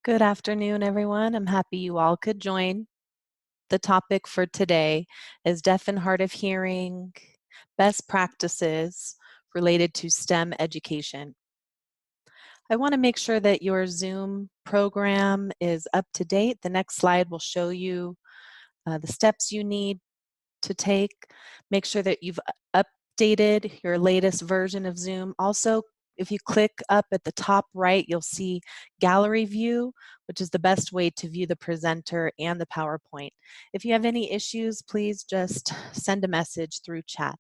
Good afternoon, everyone. I'm happy you all could join. The topic for today is deaf and hard of hearing best practices related to STEM education. I want to make sure that your Zoom program is up to date. The next slide will show you the steps you need to take. Make sure that you've updated your latest version of Zoom. Also, if you click up at the top right, you'll see gallery view, which is the best way to view the presenter and the PowerPoint. If you have any issues, please just send a message through chat.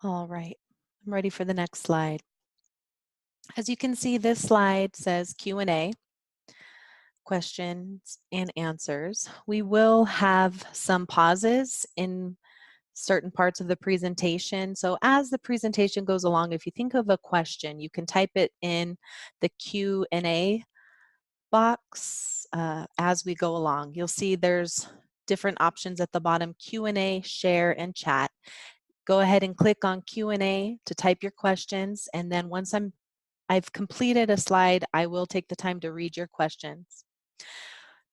All right, I'm ready for the next slide. As you can see, this slide says Q&A, questions and answers. We will have some pauses in certain parts of the presentation. So as the presentation goes along, if you think of a question, you can type it in the Q&A box as we go along. You'll see there's different options at the bottom: Q&A, share, and chat. Go ahead and click on Q&A to type your questions, and then once I've completed a slide, I will take the time to read your questions.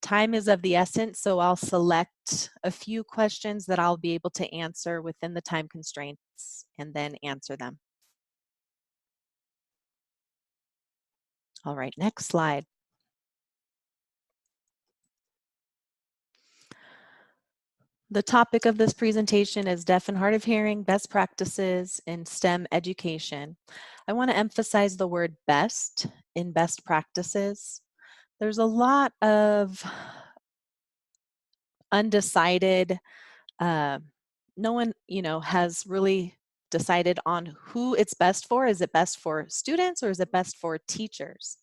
Time is of the essence, so I'll select a few questions that I'll be able to answer within the time constraints and then answer them. All right, next slide. The topic of this presentation is deaf and hard of hearing best practices in STEM education. I want to emphasize the word best in best practices. There's a lot of undecided, no one, has really decided on who it's best for. Is it best for students or is it best for teachers?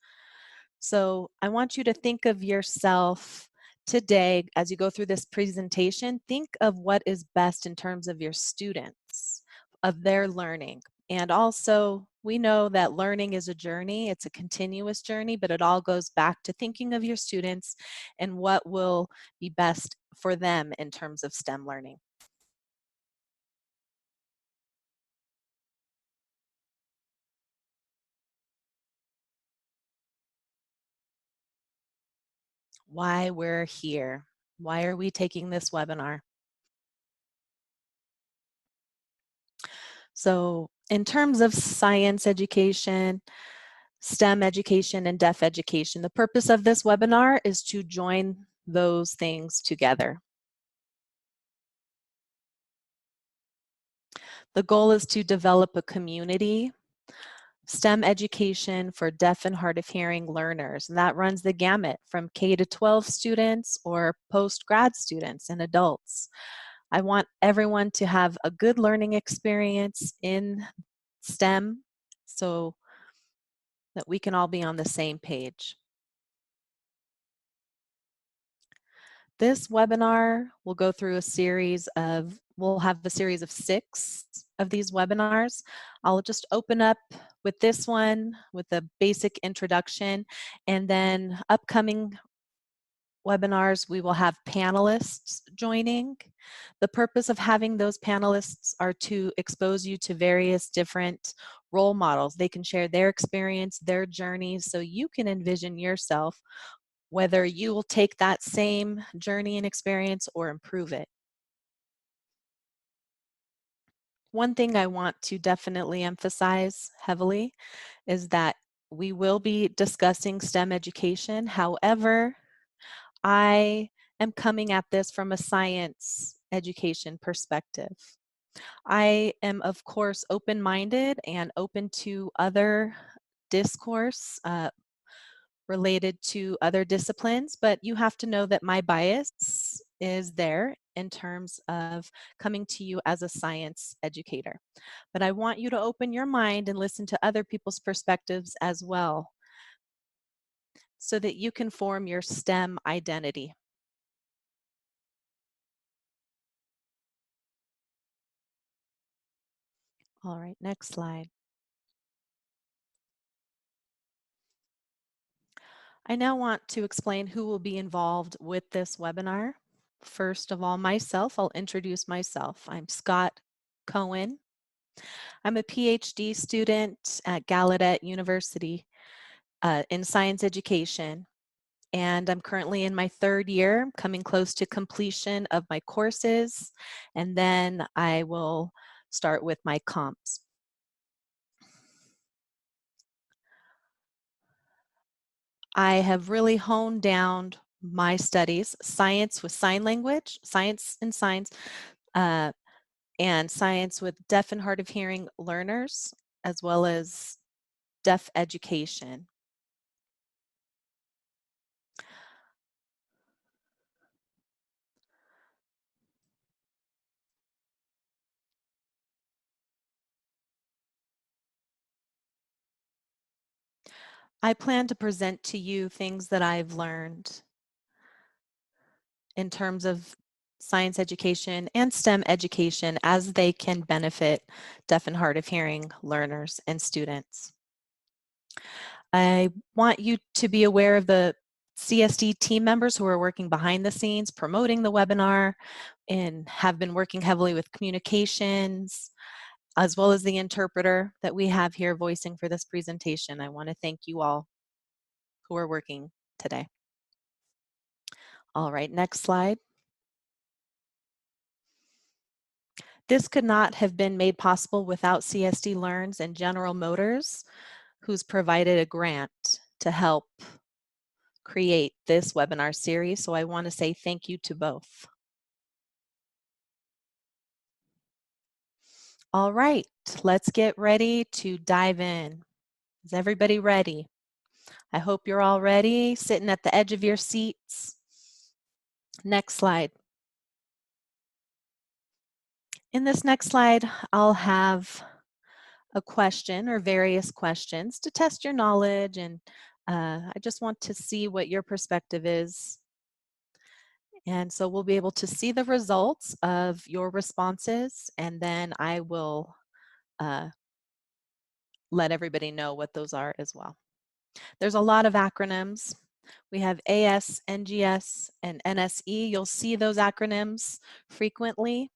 So I want you to think of yourself today as you go through this presentation. Think of what is best in terms of your students, of their learning. And also, we know that learning is a journey, it's a continuous journey, but it all goes back to thinking of your students and what will be best for them in terms of STEM learning. Why we're here. Why are we taking this webinar? So in terms of science education, STEM education, and deaf education, the purpose of this webinar is to join those things together. The goal is to develop a community STEM education for deaf and hard of hearing learners. And that runs the gamut from K to 12 students or post-grad students and adults. I want everyone to have a good learning experience in STEM so that we can all be on the same page. This webinar will go through we'll have a series of 6 of these webinars. I'll just open up with this one with a basic introduction, and then upcoming webinars, we will have panelists joining. The purpose of having those panelists are to expose you to various different role models. They can share their experience, their journeys, so you can envision yourself whether you will take that same journey and experience or improve it. One thing I want to definitely emphasize heavily is that we will be discussing STEM education. However, I am coming at this from a science education perspective. I am, of course, open-minded and open to other discourse related to other disciplines, but you have to know that my bias is there in terms of coming to you as a science educator. But I want you to open your mind and listen to other people's perspectives as well so that you can form your STEM identity. All right, next slide. I now want to explain who will be involved with this webinar. First of all, myself, I'll introduce myself. I'm Scott Cohen. I'm a PhD student at Gallaudet University in science education, and I'm currently in my third year, coming close to completion of my courses, and then I will start with my comps. I have really honed down my studies, science with sign language, science and signs, uh, and science with deaf and hard of hearing learners, as well as deaf education. I plan to present to you things that I've learned in terms of science education and STEM education as they can benefit deaf and hard of hearing learners and students. I want you to be aware of the CSD team members who are working behind the scenes, promoting the webinar, and have been working heavily with communications, as well as the interpreter that we have here voicing for this presentation. I want to thank you all who are working today. All right, next slide. This could not have been made possible without CSD Learns and General Motors, who's provided a grant to help create this webinar series. So I want to say thank you to both. All right, let's get ready to dive in. Is everybody ready? I hope you're all ready, sitting at the edge of your seats. Next slide. In this next slide, I'll have a question or various questions to test your knowledge, and I just want to see what your perspective is. And so we'll be able to see the results of your responses, and then I will let everybody know what those are as well. There's a lot of acronyms. We have AS, NGS, and NSE. You'll see those acronyms frequently.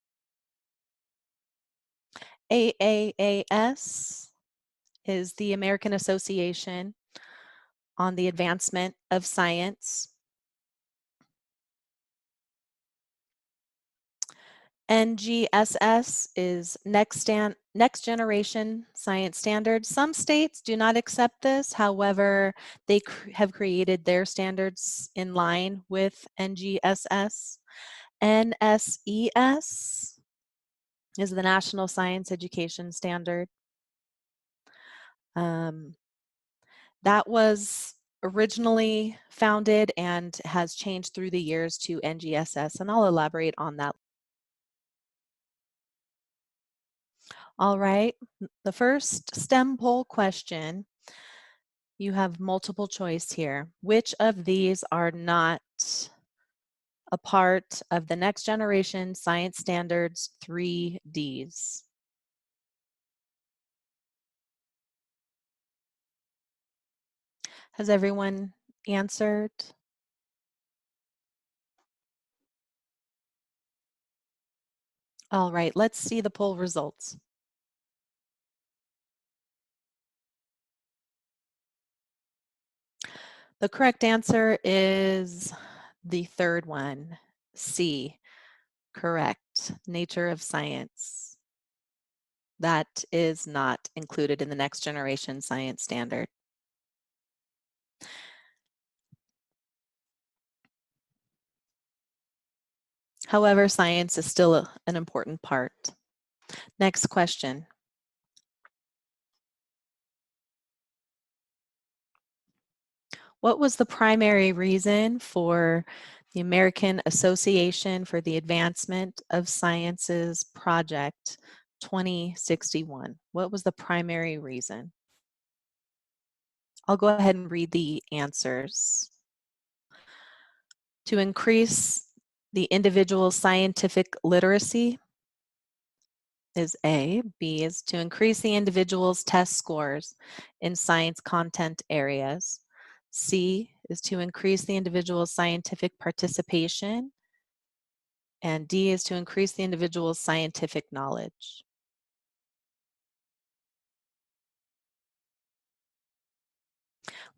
AAAS is the American Association on the Advancement of Science. NGSS is Next Generation Science Standards. Some states do not accept this. However, they have created their standards in line with NGSS. NSES is the National Science Education Standard. That was originally founded and has changed through the years to NGSS, and I'll elaborate on that. All right, the first STEM poll question, you have multiple choice here. Which of these are not a part of the Next Generation Science Standards 3Ds? Has everyone answered? All right, let's see the poll results. The correct answer is the third one, C, correct, Nature of Science. That is not included in the Next Generation Science Standard. However, science is still an important part. Next question. What was the primary reason for the American Association for the Advancement of Sciences Project 2061? What was the primary reason? I'll go ahead and read the answers. To increase the individual's scientific literacy is A. B is to increase the individual's test scores in science content areas. C is to increase the individual's scientific participation. And D is to increase the individual's scientific knowledge.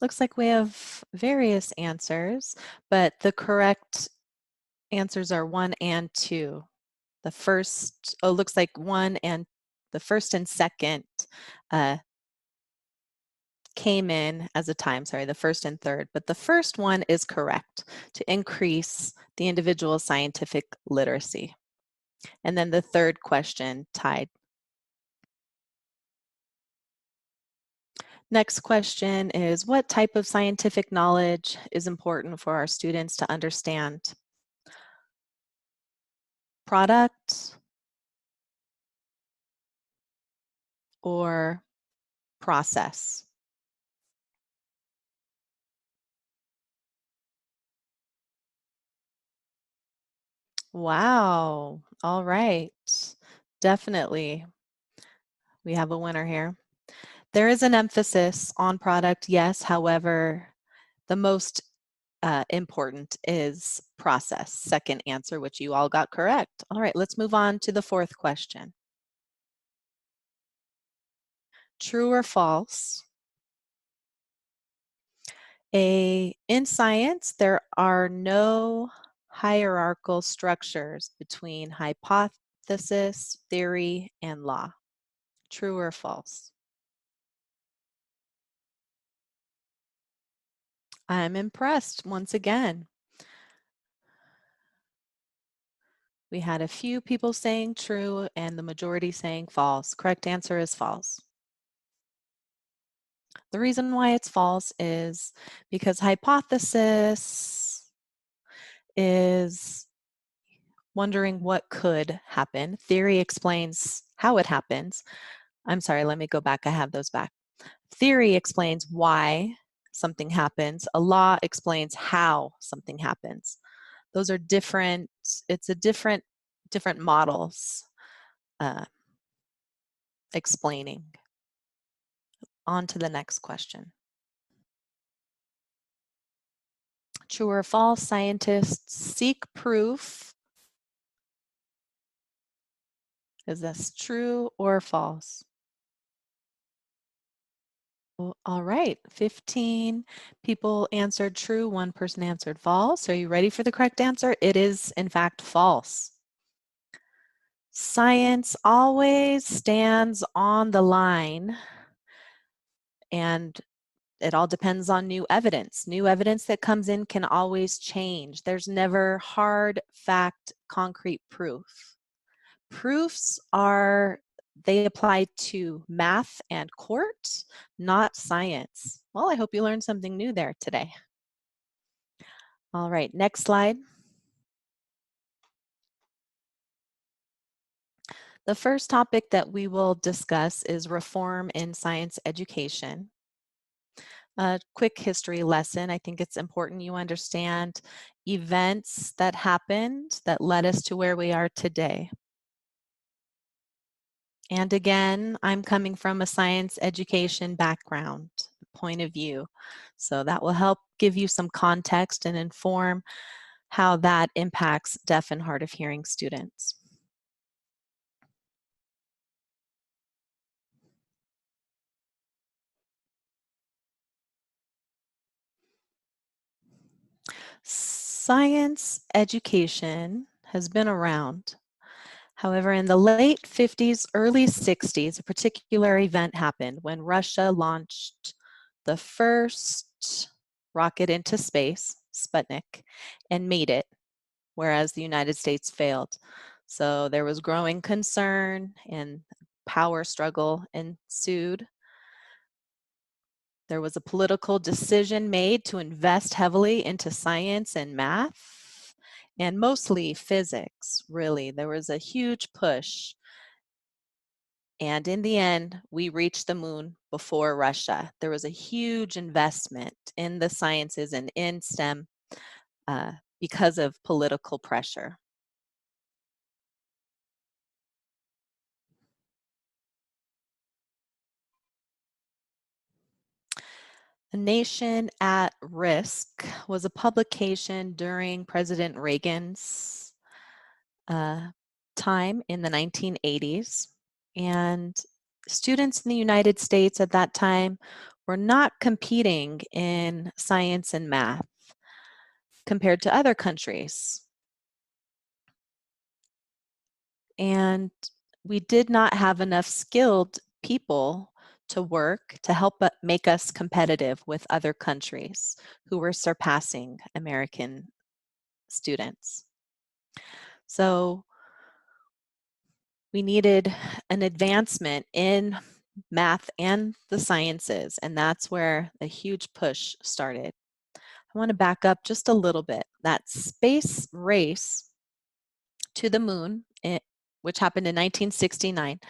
Looks like we have various answers, but the correct answers are 1 and 2. The first, oh, looks like the first and second uh, came in as a time, sorry, the first and third, but the first one is correct, to increase the individual's scientific literacy. And then the third question tied. Next question is, what type of scientific knowledge is important for our students to understand? Product or process? Wow. All right. Definitely. We have a winner here. There is an emphasis on product, yes. However, the most important is process. Second answer, which you all got correct. All right, let's move on to the fourth question. True or false? In science, there are no hierarchical structures between hypothesis, theory, and law. True or false? I'm impressed once again. We had a few people saying true and the majority saying false. Correct answer is false. The reason why it's false is because hypothesis is wondering what could happen. Theory explains how it happens. I'm sorry, let me go back. I have those back. Theory explains why something happens. A law explains how something happens. Those are different, it's a different models uh, explaining. On to the next question. True or false, scientists seek proof. Is this true or false? All right, 15 people answered true, 1 person answered false. Are you ready for the correct answer? It is, in fact, false. Science always stands on the line, and it all depends on new evidence. New evidence that comes in can always change. There's never hard, fact, concrete proof. Proofs they apply to math and court, not science. Well, I hope you learned something new there today. All right, next slide. The first topic that we will discuss is reform in science education. A quick history lesson. I think it's important you understand events that happened that led us to where we are today. And again, I'm coming from a science education background, point of view. So that will help give you some context and inform how that impacts deaf and hard of hearing students. Science education has been around. However, in the late 50s, early 60s, a particular event happened when Russia launched the first rocket into space, Sputnik, and made it, whereas the United States failed. So there was growing concern and power struggle ensued. There was a political decision made to invest heavily into science and math, and mostly physics, really. There was a huge push. And in the end, we reached the moon before Russia. There was a huge investment in the sciences and in STEM uh, because of political pressure. A Nation at Risk was a publication during President Reagan's time in the 1980s. And students in the United States at that time We're not competing in science and math compared to other countries. And we did not have enough skilled people to work to help make us competitive with other countries who were surpassing American students. So we needed an advancement in math and the sciences, and that's where a huge push started. I want to back up just a little bit. That space race to the moon, which happened in 1969,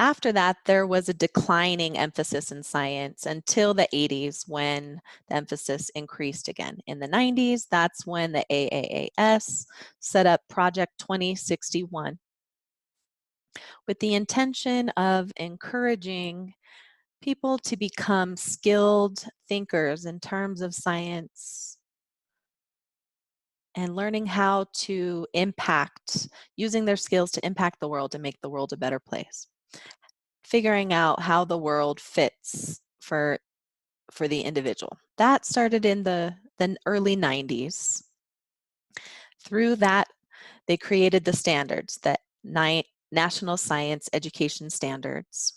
after that, there was a declining emphasis in science until the 80s when the emphasis increased again. In the 90s, that's when the AAAS set up Project 2061 with the intention of encouraging people to become skilled thinkers in terms of science and learning how to impact, using their skills to impact the world and make the world a better place. Figuring out how the world fits for the individual. That started in the early 90s. Through that, they created the standards, the National Science Education Standards.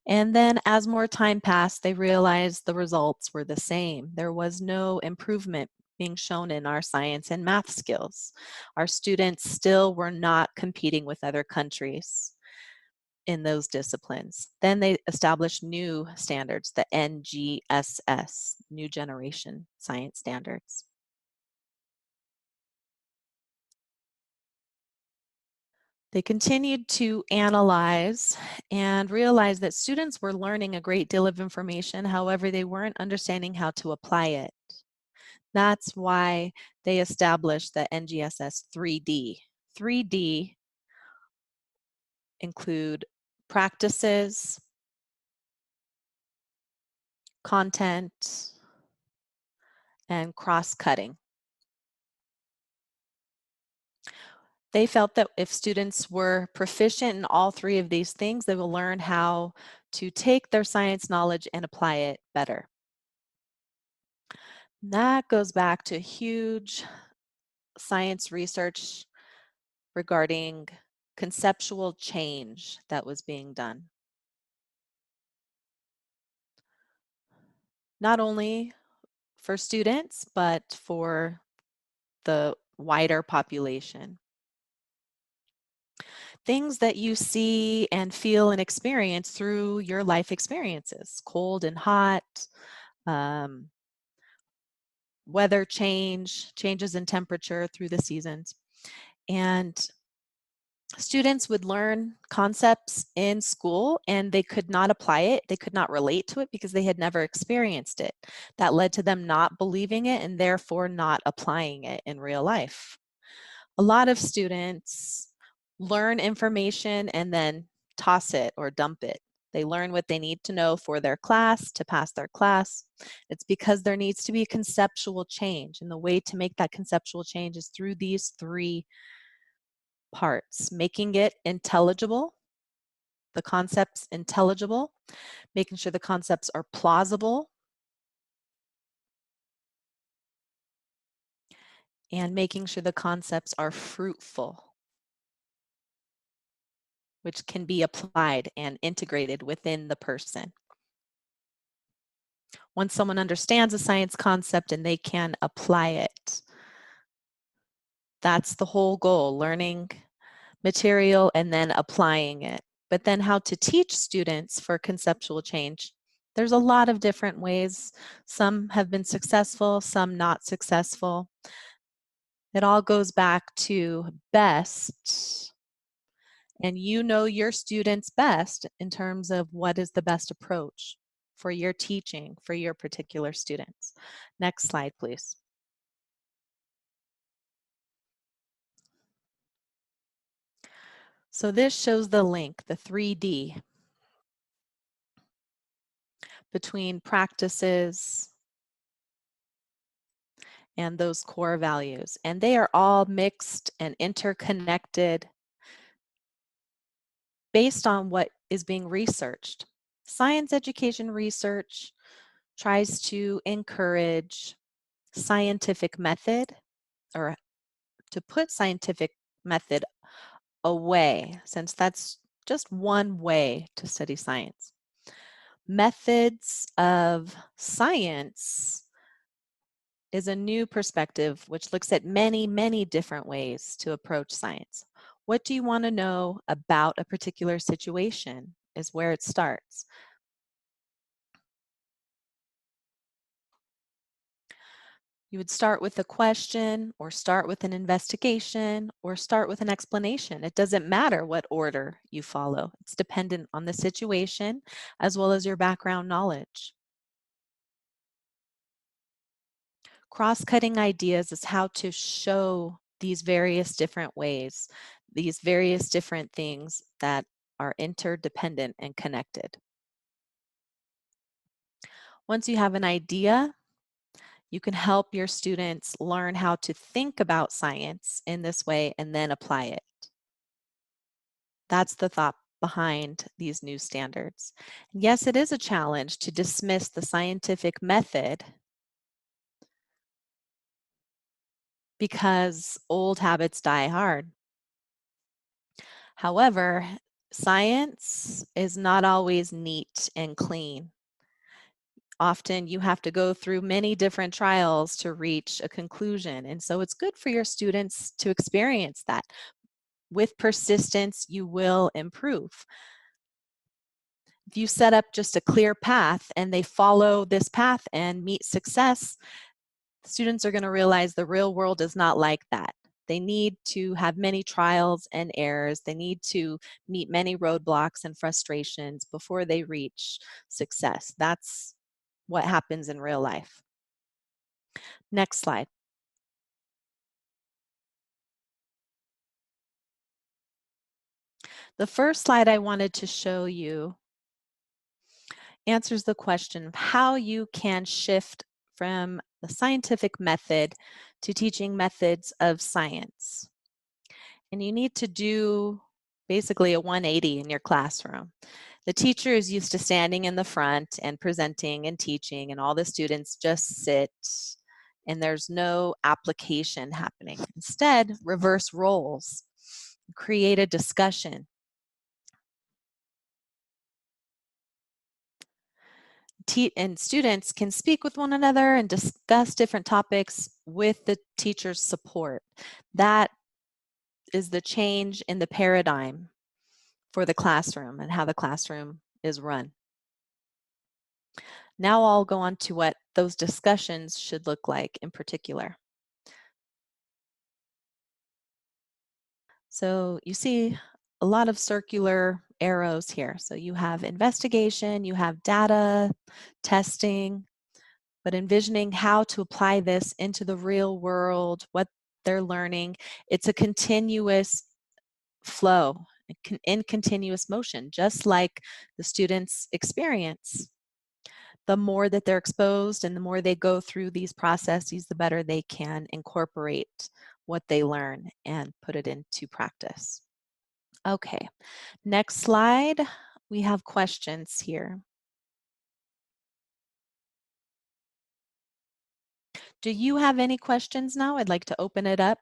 And then as more time passed, they realized the results were the same. There was no improvement being shown in our science and math skills. Our students still were not competing with other countries in those disciplines. Then they established new standards, the NGSS, New Generation Science Standards. They continued to analyze and realized that students were learning a great deal of information, however, they weren't understanding how to apply it. That's why they established the NGSS 3D. 3D include practices, content, and cross-cutting. They felt that if students were proficient in all three of these things, they will learn how to take their science knowledge and apply it better. That goes back to huge science research regarding conceptual change that was being done. Not only for students, but for the wider population. Things that you see and feel and experience through your life experiences, cold and hot, weather change, changes in temperature through the seasons. And students would learn concepts in school and they could not apply it. They could not relate to it because they had never experienced it. That led to them not believing it and therefore not applying it in real life. A lot of students learn information and then toss it or dump it. They learn what they need to know for their class to pass their class. It's because there needs to be a conceptual change, and the way to make that conceptual change is through these three parts: making it intelligible, the concepts intelligible, making sure the concepts are plausible, and making sure the concepts are fruitful, which can be applied and integrated within the person. Once someone understands a science concept and they can apply it, that's the whole goal: learning material and then applying it. But then how to teach students for conceptual change, there's a lot of different ways. Some have been successful, some not successful. It all goes back to best, and you know your students best in terms of what is the best approach for your teaching for your particular students. Next slide, please. So this shows the link, the 3D, between practices and those core values. And they are all mixed and interconnected based on what is being researched. Science education research tries to encourage scientific method, or to put scientific method away, since that's just one way to study science. Methods of science is a new perspective which looks at many, many different ways to approach science. What do you want to know about a particular situation is where it starts. You would start with a question, or start with an investigation, or start with an explanation. It doesn't matter what order you follow. It's dependent on the situation as well as your background knowledge. Cross-cutting ideas is how to show these various different ways, these various different things that are interdependent and connected. Once you have an idea, you can help your students learn how to think about science in this way and then apply it. That's the thought behind these new standards. Yes, it is a challenge to dismiss the scientific method because old habits die hard. However, science is not always neat and clean. Often you have to go through many different trials to reach a conclusion. And so it's good for your students to experience that. With persistence, you will improve. If you set up just a clear path and they follow this path and meet success, students are going to realize the real world is not like that. They need to have many trials and errors. They need to meet many roadblocks and frustrations before they reach success. That's what happens in real life. Next slide. The first slide I wanted to show you answers the question of how you can shift from the scientific method to teaching methods of science. And you need to do basically a 180 in your classroom. The teacher is used to standing in the front and presenting and teaching, and all the students just sit, and there's no application happening. Instead, reverse roles, create a discussion. And students can speak with one another and discuss different topics with the teacher's support. That is the change in the paradigm for the classroom and how the classroom is run. Now I'll go on to what those discussions should look like in particular. So you see a lot of circular arrows here. So you have investigation, you have data, testing, but envisioning how to apply this into the real world, what they're learning. It's a continuous flow, in continuous motion, just like the students experience. The more that they're exposed and the more they go through these processes, the better they can incorporate what they learn and put it into practice. Okay, next slide. We have questions here. Do you have any questions now? I'd like to open it up.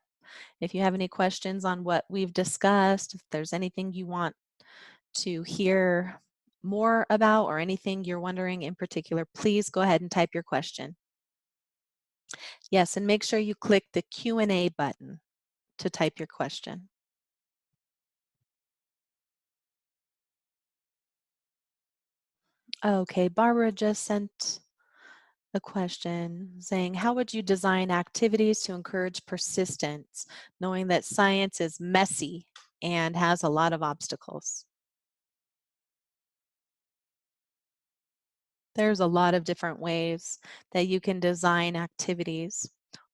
If you have any questions on what we've discussed, if there's anything you want to hear more about or anything you're wondering in particular, please go ahead and type your question. Yes, and make sure you click the Q&A button to type your question. Okay, Barbara just sent a question saying, how would you design activities to encourage persistence, knowing that science is messy and has a lot of obstacles? There's a lot of different ways that you can design activities.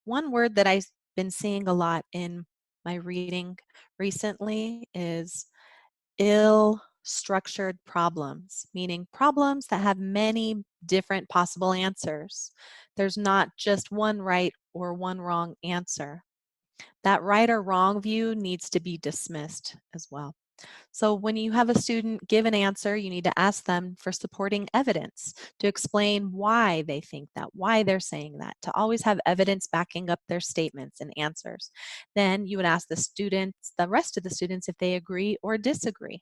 One word that I've been seeing a lot in my reading recently is ill-structured problems, meaning problems that have many different possible answers. There's not just one right or one wrong answer. That right or wrong view needs to be dismissed as well. So when you have a student give an answer, you need to ask them for supporting evidence to explain why they think that, why they're saying that, to always have evidence backing up their statements and answers. Then you would ask the students, the rest of the students, if they agree or disagree.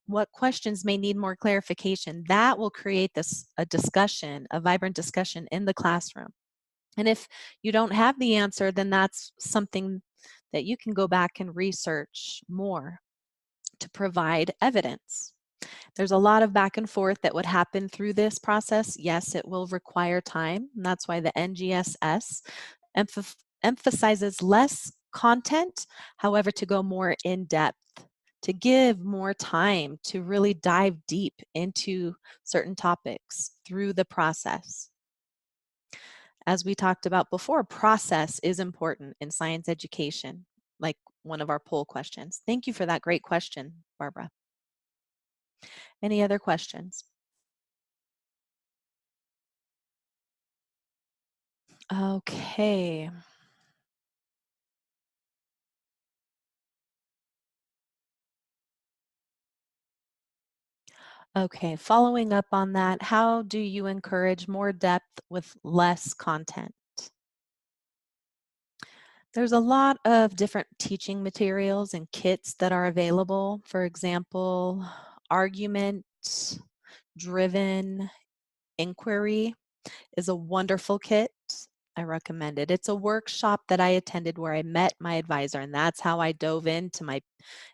What questions may need more clarification? That will create a discussion, a vibrant discussion in the classroom. And if you don't have the answer, then that's something that you can go back and research more to provide evidence. There's a lot of back and forth that would happen through this process. Yes, it will require time, and that's why the NGSS emphasizes less content, however, to go more in depth, to give more time to really dive deep into certain topics through the process. As we talked about before, process is important in science education, like one of our poll questions. Thank you for that great question, Barbara. Any other questions? Okay. Okay, following up on that, how do you encourage more depth with less content? There's a lot of different teaching materials and kits that are available. For example, argument driven inquiry is a wonderful kit. I recommend it. It's a workshop that I attended where I met my advisor, and that's how I dove into my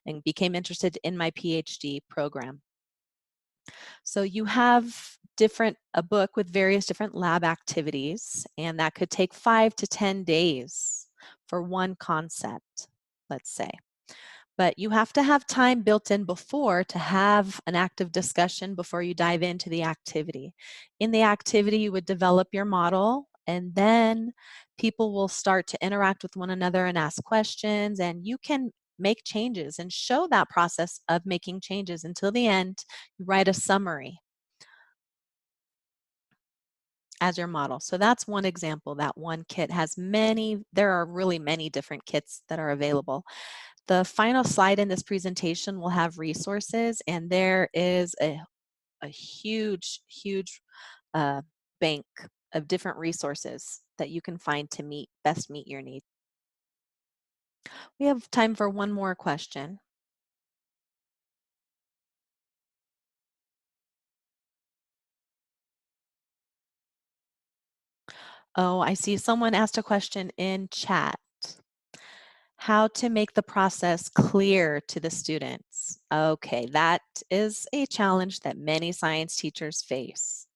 and became interested in my PhD program. So you have a book with various different lab activities, and that could take 5 to 10 days for one concept, let's say. But you have to have time built in before to have an active discussion before you dive into the activity. In the activity, you would develop your model, and then people will start to interact with one another and ask questions, and you can make changes and show that process of making changes until the end. You write a summary as your model. So that's one example. That one kit has there are really many different kits that are available. The final slide in this presentation will have resources, and there is a huge, huge bank of different resources that you can find to best meet your needs. We have time for one more question. Oh, I see someone asked a question in chat. How to make the process clear to the students. Okay, that is a challenge that many science teachers face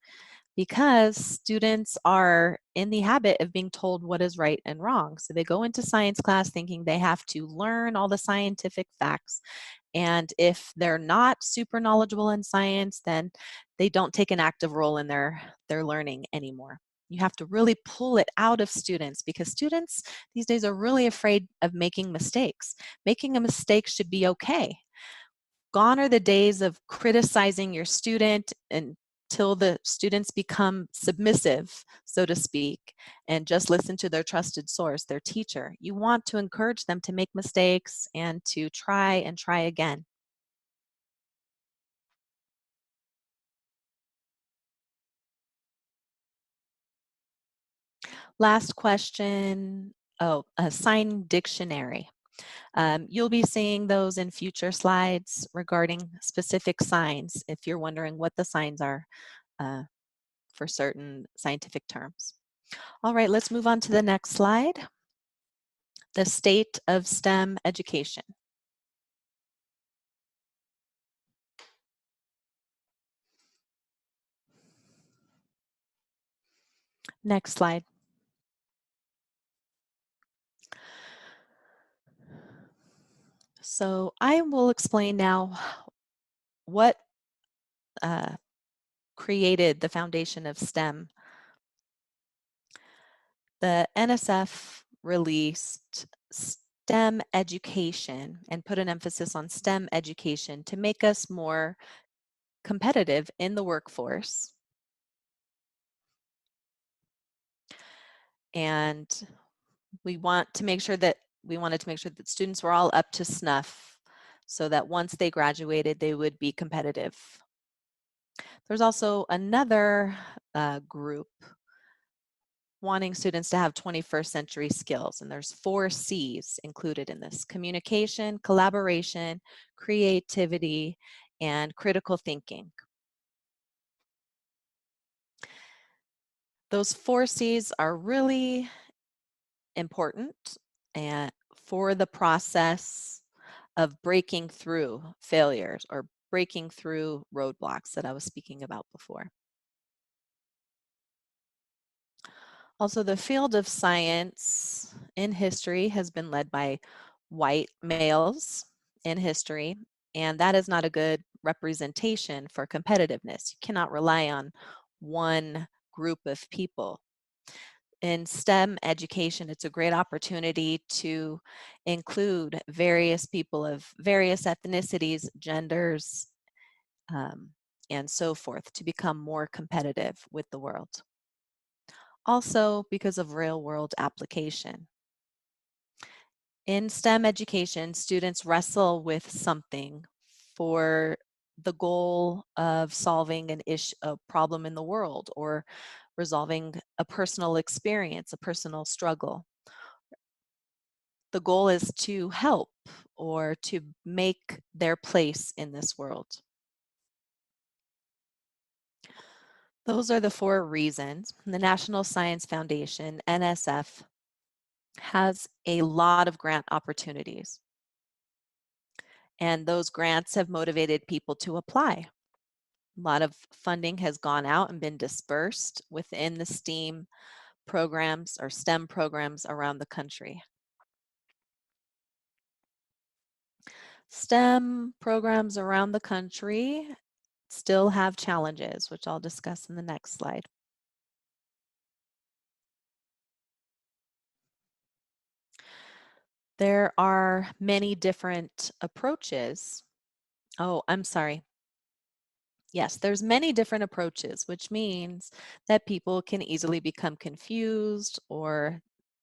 because students are in the habit of being told what is right and wrong. So they go into science class thinking they have to learn all the scientific facts. And if they're not super knowledgeable in science, then they don't take an active role in their learning anymore. You have to really pull it out of students because students these days are really afraid of making mistakes. Making a mistake should be okay. Gone are the days of criticizing your student until the students become submissive, so to speak, and just listen to their trusted source, their teacher. You want to encourage them to make mistakes and to try and try again. Last question. Oh, a sign dictionary. You'll be seeing those in future slides regarding specific signs if you're wondering what the signs are uh, for certain scientific terms. All right, let's move on to the next slide. The state of STEM education. Next slide. So I will explain now what uh, created the foundation of STEM. The NSF released STEM education and put an emphasis on STEM education to make us more competitive in the workforce. And we wanted to make sure that students were all up to snuff so that once they graduated, they would be competitive. There's also another group wanting students to have 21st century skills, and there's 4 C's included in this: communication, collaboration, creativity, and critical thinking. Those 4 C's are really important and for the process of breaking through failures or breaking through roadblocks that I was speaking about before. Also, the field of science in history has been led by white males in history, and that is not a good representation for competitiveness. You cannot rely on one group of people. In STEM education, it's a great opportunity to include various people of various ethnicities, genders, um, and so forth to become more competitive with the world. Also, because of real world application. In STEM education, students wrestle with something for the goal of solving a problem in the world or resolving a personal experience, a personal struggle. The goal is to help or to make their place in this world. Those are the 4 reasons. The National Science Foundation, NSF, has a lot of grant opportunities. And those grants have motivated people to apply. A lot of funding has gone out and been dispersed within the STEAM programs or STEM programs around the country. STEM programs around the country still have challenges, which I'll discuss in the next slide. There are many different approaches. Oh, I'm sorry. Yes, there's many different approaches, which means that people can easily become confused or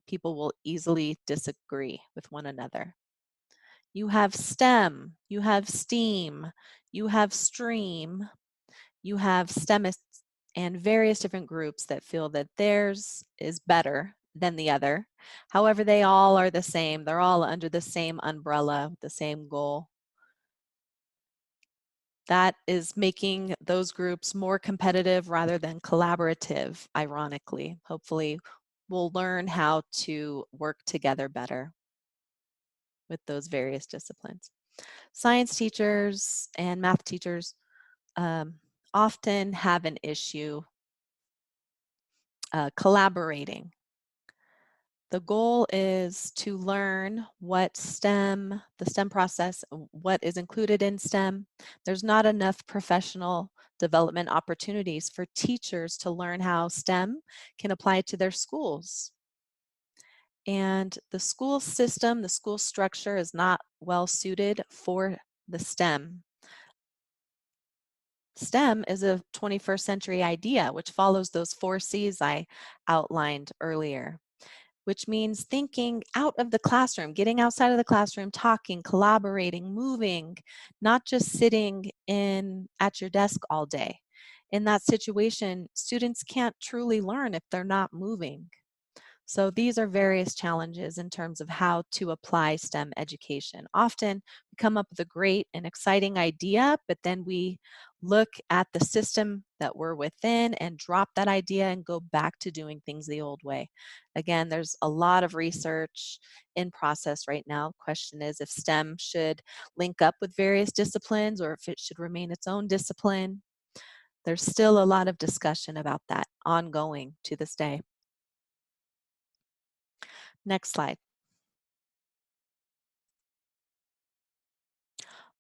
people will easily disagree with one another. You have STEM, you have STEAM, you have STREAM, you have STEMists, and various different groups that feel that theirs is better than the other. However, they all are the same. They're all under the same umbrella, the same goal. That is making those groups more competitive rather than collaborative, ironically. Hopefully, we'll learn how to work together better with those various disciplines. Science teachers and math teachers often have an issue collaborating. The goal is to learn what the STEM process, what is included in STEM. There's not enough professional development opportunities for teachers to learn how STEM can apply to their schools. And the school system, the school structure is not well suited for the STEM. STEM is a 21st century idea, which follows those 4 C's I outlined earlier, which means thinking out of the classroom, getting outside of the classroom, talking, collaborating, moving, not just sitting at your desk all day. In that situation, students can't truly learn if they're not moving. So these are various challenges in terms of how to apply STEM education. Often we come up with a great and exciting idea, but then we look at the system that we're within and drop that idea and go back to doing things the old way. Again, there's a lot of research in process right now. Question is if STEM should link up with various disciplines or if it should remain its own discipline. There's still a lot of discussion about that ongoing to this day. Next slide.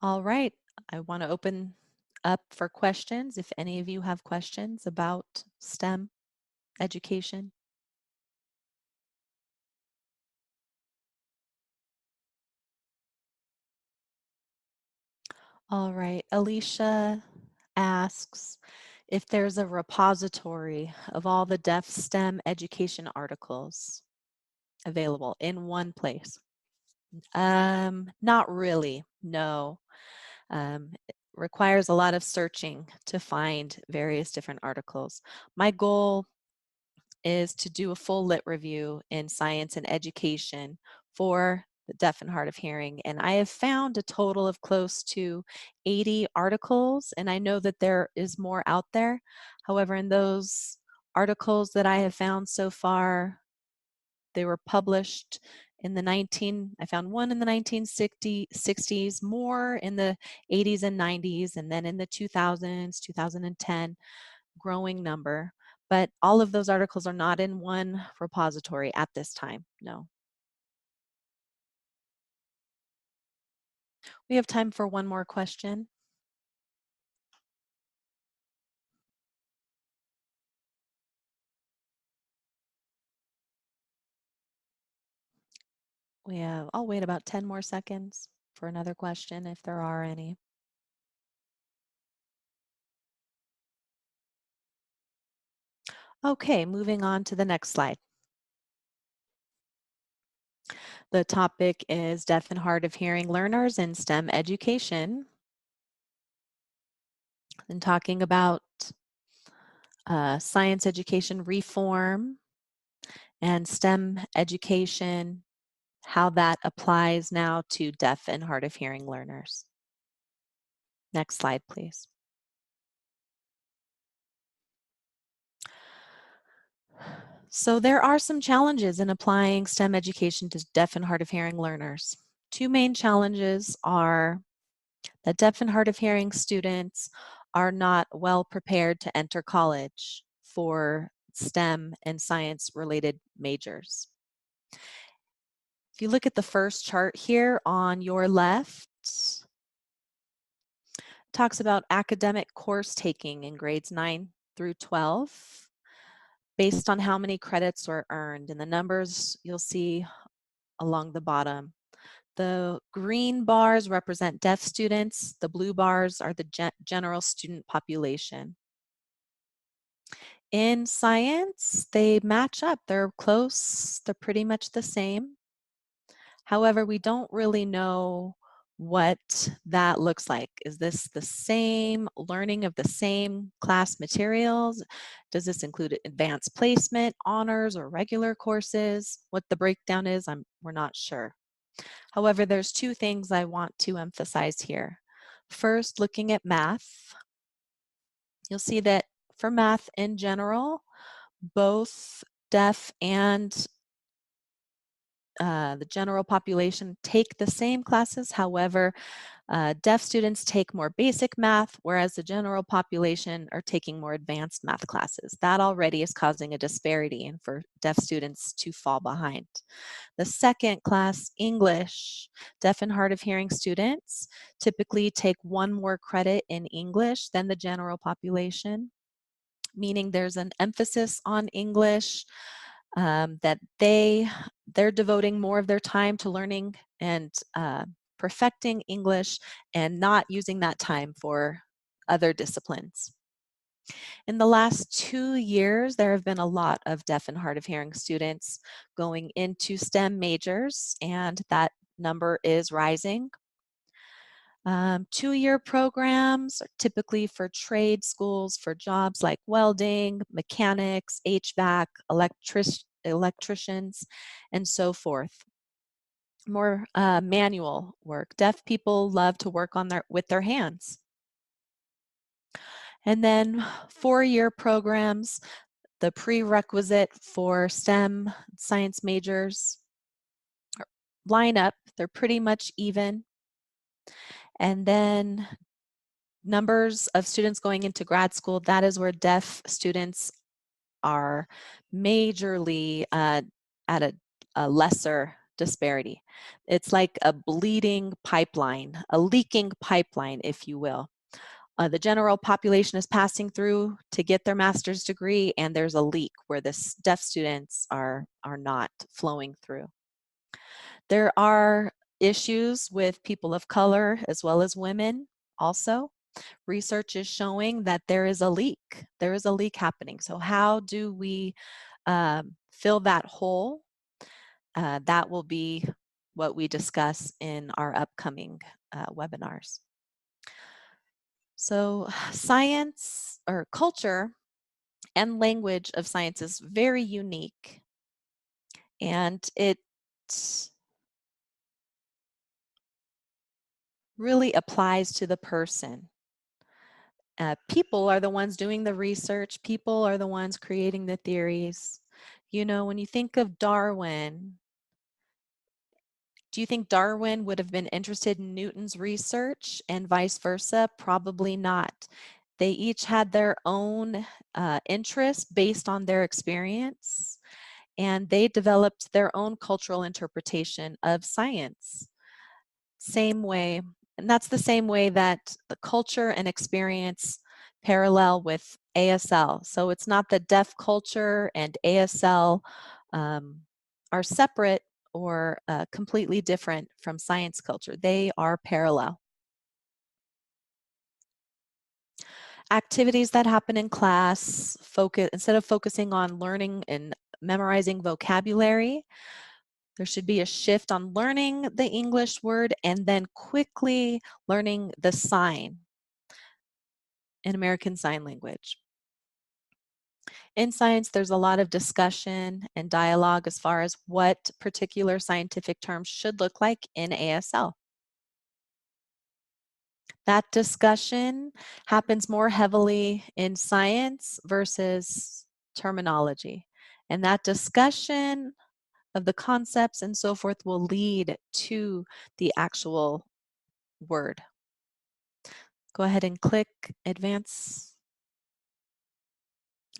All right, I want to open up for questions if any of you have questions about STEM education. All right, Alicia asks if there's a repository of all the deaf STEM education articles available in one place. Not really, no. It requires a lot of searching to find various different articles. My goal is to do a full lit review in science and education for the deaf and hard of hearing. And I have found a total of close to 80 articles, and I know that there is more out there. However, in those articles that I have found so far, they were published in the I found one in the 1960s, more in the 80s and 90s, and then in the 2000s, 2010, growing number. But all of those articles are not in one repository at this time, no. We have time for one more question. I'll wait about 10 more seconds for another question if there are any. Okay, moving on to the next slide. The topic is deaf and hard of hearing learners in STEM education. And talking about science education reform and STEM education, how that applies now to deaf and hard of hearing learners. Next slide, please. So there are some challenges in applying STEM education to deaf and hard of hearing learners. Two main challenges are that deaf and hard of hearing students are not well prepared to enter college for STEM and science related majors. If you look at the first chart here on your left, it talks about academic course taking in grades 9 through 12 based on how many credits were earned, and the numbers you'll see along the bottom. The green bars represent deaf students. The blue bars are the general student population. In science, they match up. They're close. They're pretty much the same. However, we don't really know what that looks like. Is this the same learning of the same class materials? Does this include advanced placement, honors, or regular courses? What the breakdown is, we're not sure. However, there's two things I want to emphasize here. First, looking at math, you'll see that for math in general, both deaf and the general population take the same classes. However, deaf students take more basic math, whereas the general population are taking more advanced math classes. That already is causing a disparity and for deaf students to fall behind. The second class, English, deaf and hard of hearing students typically take one more credit in English than the general population, meaning there's an emphasis on English, that they're devoting more of their time to learning and perfecting English and not using that time for other disciplines. In the last 2 years, there have been a lot of deaf and hard of hearing students going into STEM majors, and that number is rising. 2-year programs are typically for trade schools for jobs like welding, mechanics, HVAC, electricians, and so forth. More manual work. Deaf people love to work with their hands. And then 4-year programs, the prerequisite for STEM science majors line up. They're pretty much even. And then numbers of students going into grad school, that is where deaf students are majorly at a lesser disparity. It's like a bleeding pipeline, a leaking pipeline, if you will. The general population is passing through to get their master's degree, and there's a leak where the deaf students are not flowing through. There are issues with people of color as well as women also. Research is showing that there is a leak. There is a leak happening. So how do we fill that hole? That will be what we discuss in our upcoming webinars. So science or culture and language of science is very unique, and it really applies to the person. People are the ones doing the research. People are the ones creating the theories. You know, when you think of Darwin, do you think Darwin would have been interested in Newton's research and vice versa? Probably not. They each had their own interests based on their experience, and they developed their own cultural interpretation of science. Same way, and that's the same way that the culture and experience parallel with ASL. So it's not that deaf culture and ASL are separate or completely different from science culture. They are parallel. Activities that happen in class, focus instead of focusing on learning and memorizing vocabulary, there should be a shift on learning the English word and then quickly learning the sign in American Sign Language. In science, there's a lot of discussion and dialogue as far as what particular scientific terms should look like in ASL. That discussion happens more heavily in science versus terminology. And that discussion of the concepts and so forth will lead to the actual word. Go ahead and click advance.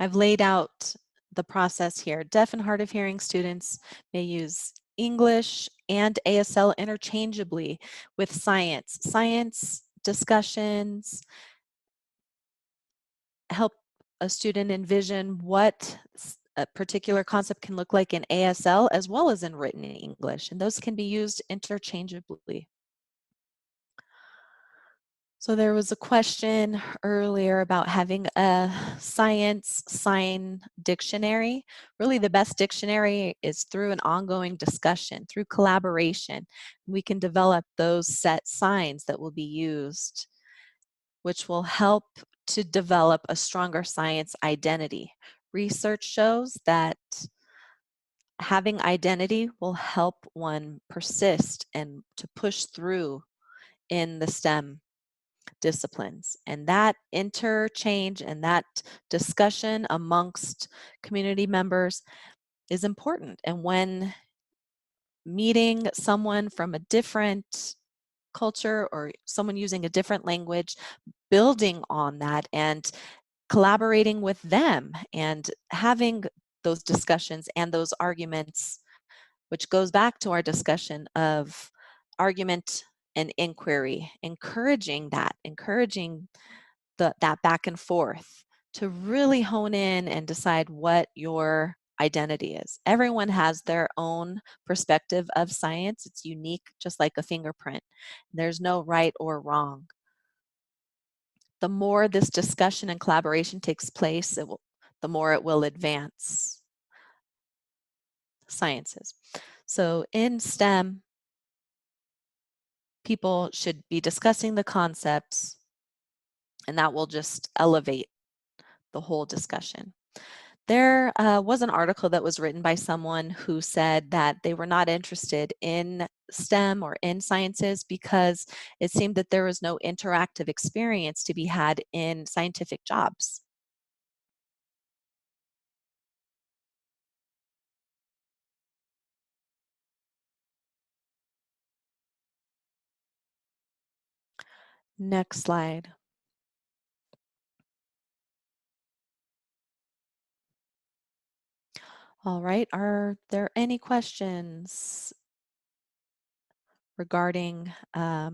I've laid out the process here. Deaf and hard of hearing students may use English and ASL interchangeably with science. Science discussions help a student envision what a particular concept can look like in ASL as well as in written English, and those can be used interchangeably. So there was a question earlier about having a science sign dictionary. Really, the best dictionary is through an ongoing discussion, through collaboration. We can develop those set signs that will be used, which will help to develop a stronger science identity. Research shows that having identity will help one persist and to push through in the STEM disciplines. And that interchange and that discussion amongst community members is important. And when meeting someone from a different culture or someone using a different language, building on that and collaborating with them and having those discussions and those arguments, which goes back to our discussion of argument and inquiry, encouraging that back and forth to really hone in and decide what your identity is. Everyone has their own perspective of science. It's unique, just like a fingerprint. There's no right or wrong. The more this discussion and collaboration takes place, the more it will advance sciences. So in STEM, people should be discussing the concepts, and that will just elevate the whole discussion. There was an article that was written by someone who said that they were not interested in STEM or in sciences because it seemed that there was no interactive experience to be had in scientific jobs. Next slide. All right, are there any questions regarding deaf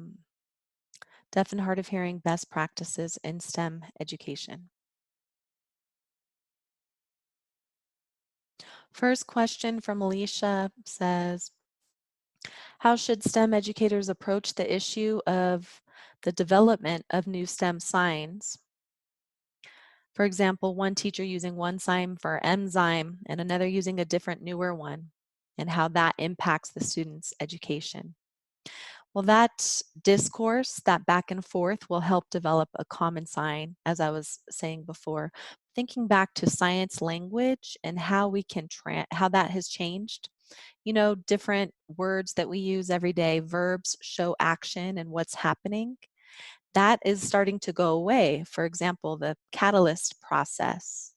and hard of hearing best practices in STEM education? First question from Alicia says, how should STEM educators approach the issue of the development of new STEM signs? For example, one teacher using one sign for enzyme and another using a different newer one. and how that impacts the student's education. Well, that discourse, that back and forth will help develop a common sign, as I was saying before. Thinking back to science language and how we can how that has changed. You know, different words that we use every day, verbs show action and what's happening. That is starting to go away. For example, the catalyst process.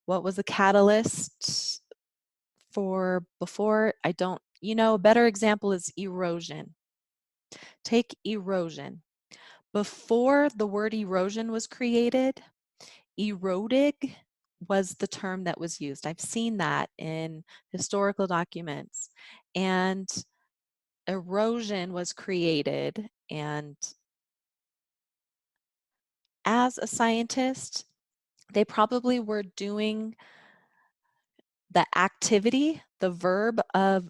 What was the catalyst for before? I don't, you know, a better example is erosion. Take erosion. Before the word erosion was created, eroding was the term that was used. I've seen that in historical documents. And erosion was created. And as a scientist, they probably were doing the activity, the verb of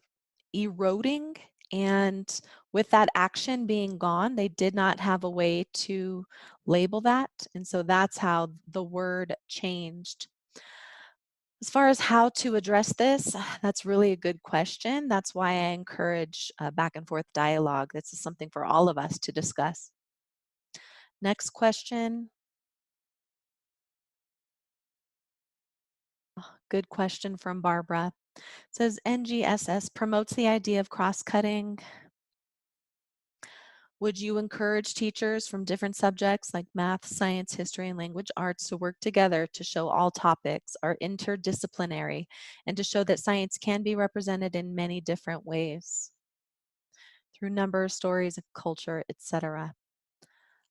eroding, and with that action being gone, they did not have a way to label that. And so that's how the word changed. As far as how to address this, that's really a good question. That's why I encourage back and forth dialogue. This is something for all of us to discuss. Next question. Good question from Barbara. It says NGSS promotes the idea of cross-cutting. Would you encourage teachers from different subjects like math, science, history, and language arts to work together to show all topics are interdisciplinary and to show that science can be represented in many different ways through numbers, stories, culture, etc.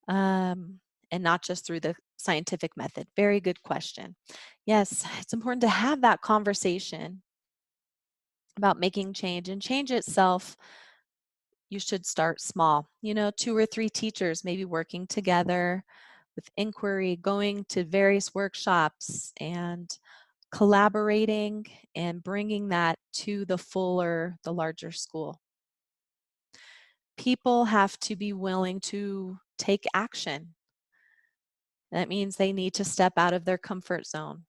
And not just through the scientific method? Very good question. Yes, it's important to have that conversation about making change, and change itself, you should start small. You know, 2 or 3 teachers maybe working together with inquiry, going to various workshops and collaborating and bringing that to the larger school. People have to be willing to take action. That means they need to step out of their comfort zone.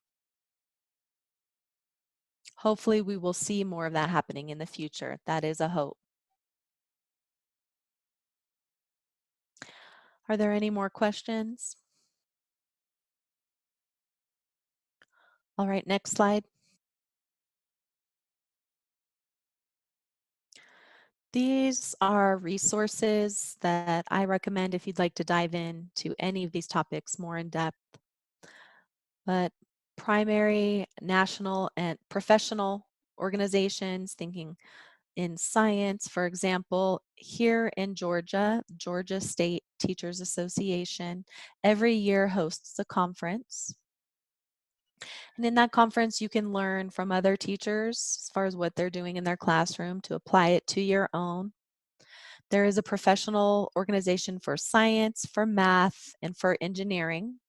Hopefully, we will see more of that happening in the future. That is a hope. Are there any more questions? All right, next slide. These are resources that I recommend if you'd like to dive into any of these topics more in depth. But primary, national, and professional organizations thinking in science, for example, here in Georgia, Georgia State Teachers Association every year hosts a conference. And in that conference, you can learn from other teachers as far as what they're doing in their classroom to apply it to your own. There is a professional organization for science, for math, and for engineering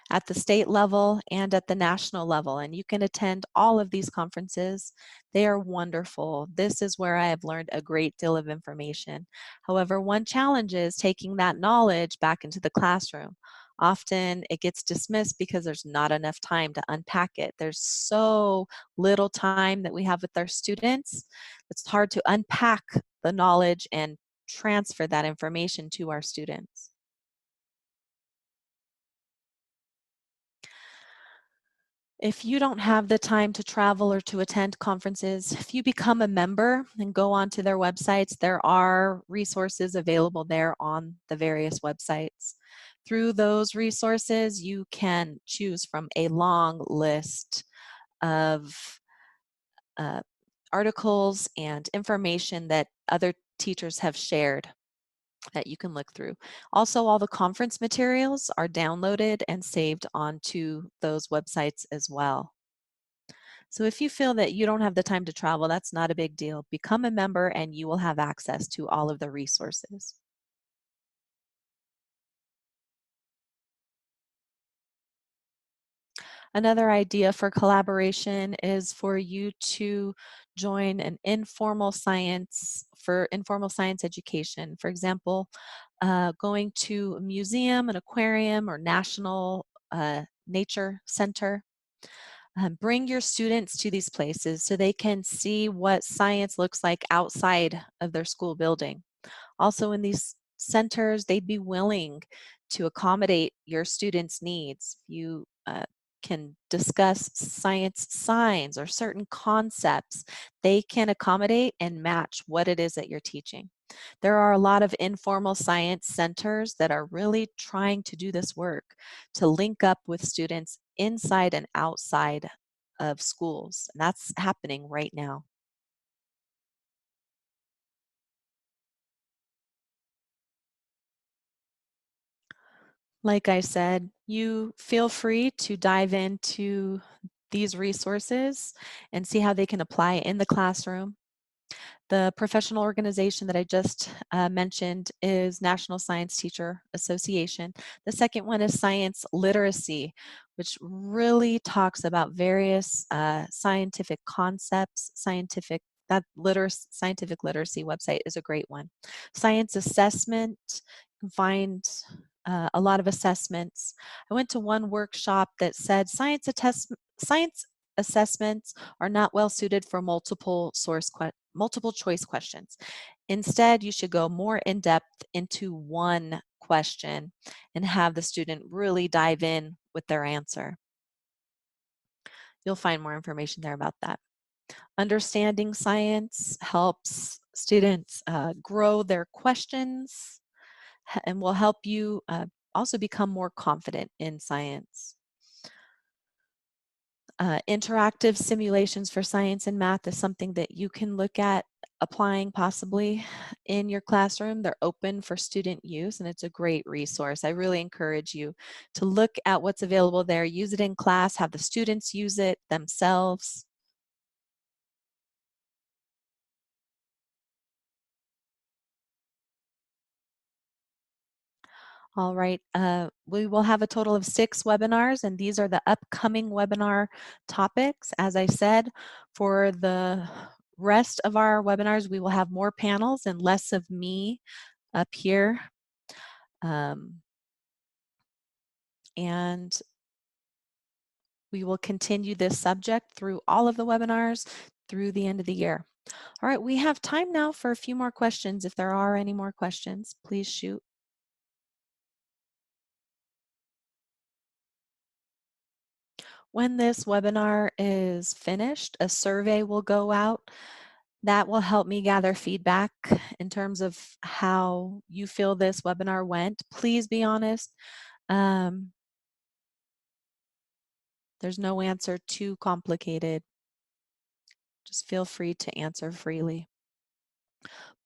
at the state level and at the national level. And you can attend all of these conferences. They are wonderful. This is where I have learned a great deal of information. However, one challenge is taking that knowledge back into the classroom. Often it gets dismissed because there's not enough time to unpack it. There's so little time that we have with our students. It's hard to unpack the knowledge and transfer that information to our students. If you don't have the time to travel or to attend conferences, if you become a member and go onto their websites, there are resources available there on the various websites. Through those resources, you can choose from a long list of uh, articles and information that other teachers have shared that you can look through. Also, all the conference materials are downloaded and saved onto those websites as well. So if you feel that you don't have the time to travel, that's not a big deal. Become a member and you will have access to all of the resources. Another idea for collaboration is for you to join an informal science for informal science education. For example, going to a museum, an aquarium, or national nature center. Bring your students to these places so they can see what science looks like outside of their school building. Also, in these centers, they'd be willing to accommodate your students' needs. You can discuss science signs or certain concepts. They can accommodate and match what it is that you're teaching. There are a lot of informal science centers that are really trying to do this work to link up with students inside and outside of schools. And that's happening right now. Like I said, you feel free to dive into these resources and see how they can apply in the classroom. The professional organization that I just mentioned is National Science Teacher Association. The second one is Science Literacy, which really talks about various scientific concepts, scientific literacy website is a great one. Science assessment, you can find a lot of assessments. I went to one workshop that said science assessments are not well suited for multiple choice questions. Instead, you should go more in depth into one question and have the student really dive in with their answer. You'll find more information there about that. Understanding science helps students grow their questions and will help you also become more confident in science. Interactive simulations for science and math is something that you can look at applying possibly in your classroom. They're open for student use and it's a great resource. I really encourage you to look at what's available there, use it in class, have the students use it themselves. All right, we will have a total of 6 webinars, and these are the upcoming webinar topics. As I said, for the rest of our webinars, we will have more panels and less of me up here. Um, and we will continue this subject through all of the webinars through the end of the year. All right, we have time now for a few more questions. If there are any more questions, please shoot. When this webinar is finished, a survey will go out that will help me gather feedback in terms of how you feel this webinar went. Please be honest. Um, there's no answer too complicated. Just feel free to answer freely.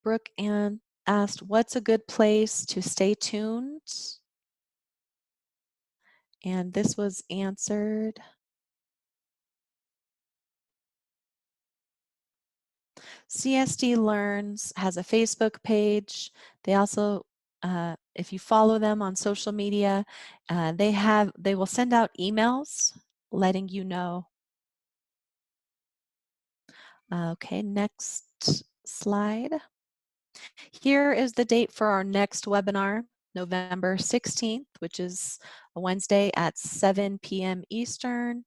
Brooke Ann asked, what's a good place to stay tuned? And this was answered. CSD Learns has a Facebook page. They also, if you follow them on social media, they will send out emails letting you know. Okay, next slide. Here is the date for our next webinar, November 16th, which is a Wednesday at 7 p.m. Eastern.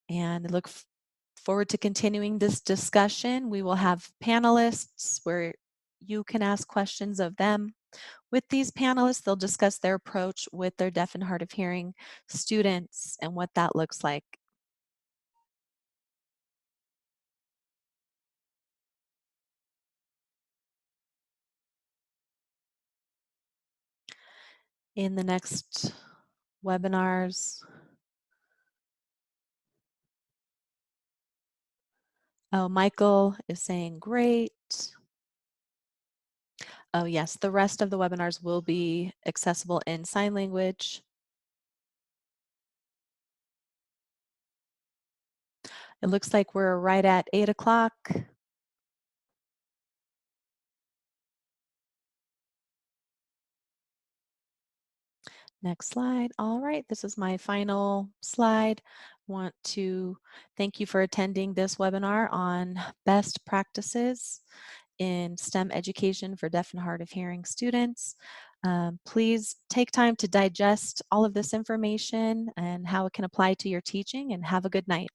And I look forward to continuing this discussion. We will have panelists where you can ask questions of them. With these panelists, they'll discuss their approach with their deaf and hard of hearing students and what that looks like. In the next webinars. Oh, Michael is saying great. Oh yes, the rest of the webinars will be accessible in sign language. It looks like we're right at 8 o'clock. Next slide. All right, this is my final slide. Want to thank you for attending this webinar on best practices in STEM education for deaf and hard of hearing students. Please take time to digest all of this information and how it can apply to your teaching, and have a good night.